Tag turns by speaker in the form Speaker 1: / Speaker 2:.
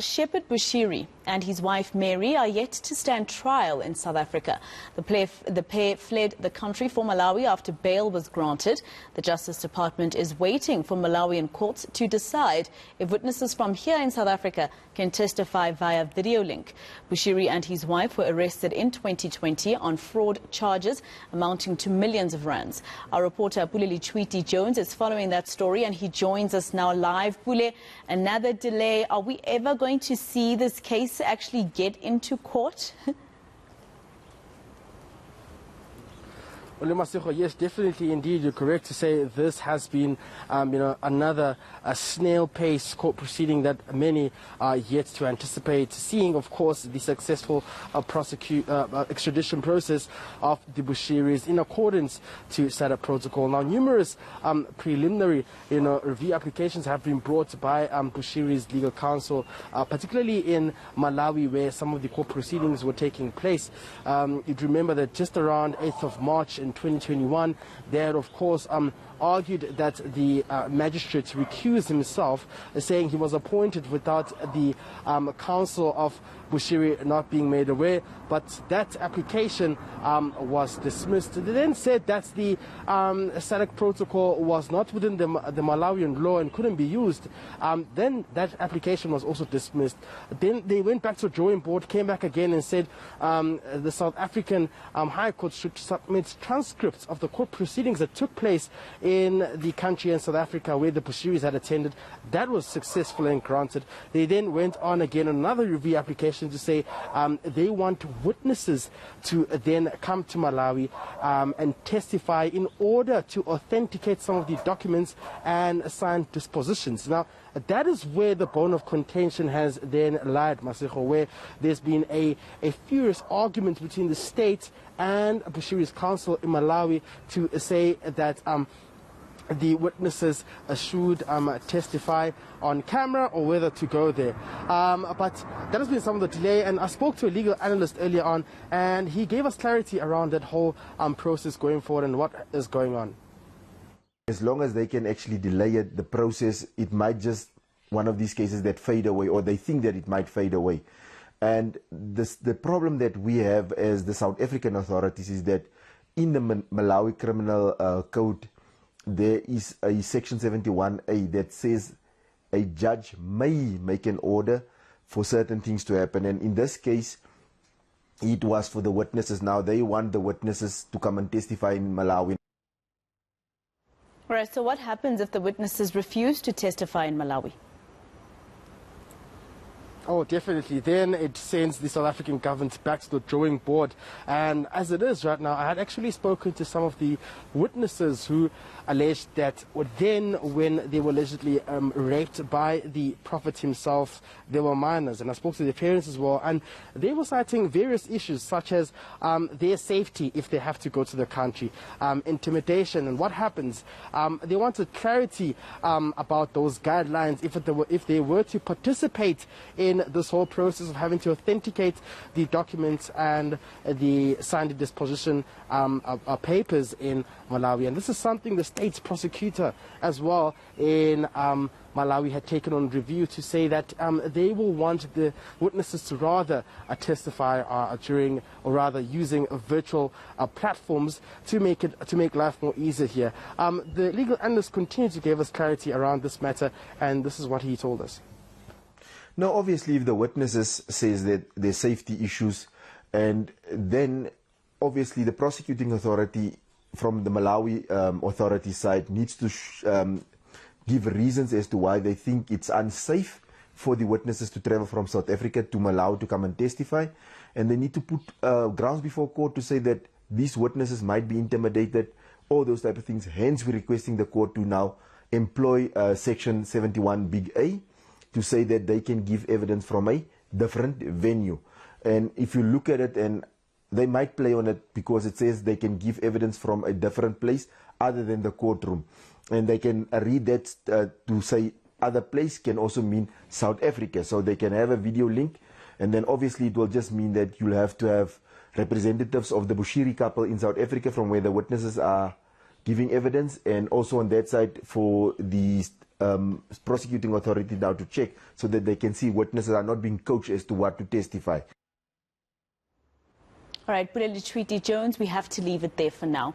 Speaker 1: Shepherd Bushiri and his wife Mary are yet to stand trial in South Africa. The pair fled the country for Malawi after bail was granted. The Justice Department is waiting for Malawian courts to decide if witnesses from here in South Africa can testify via video link. Bushiri and his wife were arrested in 2020 on fraud charges amounting to millions of rands. Our reporter Pule Letshwiti-Jones is following that story and he joins us now live. Pule, another delay. Are we ever going to see this case actually get into court?
Speaker 2: Well, yes, definitely, indeed, you're correct to say this has been, another snail-pace court proceeding that many are yet to anticipate seeing. Of course, the successful extradition process of the Bushiris in accordance to SADC protocol. Now, numerous preliminary, review applications have been brought by Bushiri's legal counsel, particularly in Malawi, where some of the court proceedings were taking place. You'd remember that just around 8th of March in 2021, they had, of course, argued that the magistrate recused himself, saying he was appointed without the counsel of Bushiri not being made aware, but that application was dismissed. They then said that the SADC protocol was not within the Malawian law and couldn't be used. Then that application was also dismissed. Then they went back to the drawing board, came back again and said the South African High Court should submit transcripts of the court proceedings that took place in the country in South Africa where the Bushiris had attended. That was successful and granted. They then went on again another review application to say they want witnesses to then come to Malawi and testify in order to authenticate some of the documents and sign dispositions. Now, that is where the bone of contention has then lied, Masiko, where there's been a furious argument between the state and Bushiri's counsel in Malawi to say that the witnesses should testify on camera or whether to go there. But that has been some of the delay, and I spoke to a legal analyst earlier on and he gave us clarity around that whole process going forward and what is going on.
Speaker 3: As long as they can actually delay it, the process, it might just one of these cases that fade away, or they think that it might fade away. And the problem that we have as the South African authorities is that in the Malawi Criminal Code, there is a section 71A that says a judge may make an order for certain things to happen. And in this case, it was for the witnesses. Now they want the witnesses to come and testify in Malawi.
Speaker 1: All right, so what happens if the witnesses refuse to testify in Malawi?
Speaker 2: Oh, definitely. Then it sends the South African government back to the drawing board. And as it is right now, I had actually spoken to some of the witnesses who alleged that then when they were allegedly raped by the prophet himself, they were minors. And I spoke to their parents as well. And they were citing various issues such as their safety if they have to go to the country, intimidation and what happens. They wanted clarity about those guidelines if they were to participate in this whole process of having to authenticate the documents and the signed disposition papers in Malawi. And this is something the state's prosecutor as well in Malawi had taken on review to say that they will want the witnesses to rather testify during, or rather using virtual platforms to make life more easier here. The legal analyst continued to give us clarity around this matter, and this is what he told us.
Speaker 3: Now, obviously, if the witnesses says that there's safety issues, and then obviously the prosecuting authority from the Malawi authority side needs to give reasons as to why they think it's unsafe for the witnesses to travel from South Africa to Malawi to come and testify, and they need to put grounds before court to say that these witnesses might be intimidated, all those type of things. Hence, we're requesting the court to now employ Section 71 Big A to say that they can give evidence from a different venue. And if you look at it, and they might play on it because it says they can give evidence from a different place other than the courtroom. And they can read that to say other place can also mean South Africa. So they can have a video link, and then obviously it will just mean that you'll have to have representatives of the Bushiri couple in South Africa from where the witnesses are giving evidence, and also on that side for the prosecuting authority now to check so that they can see witnesses are not being coached as to what to testify.
Speaker 1: All right, Pule Letshwiti-Jones, we have to leave it there for now.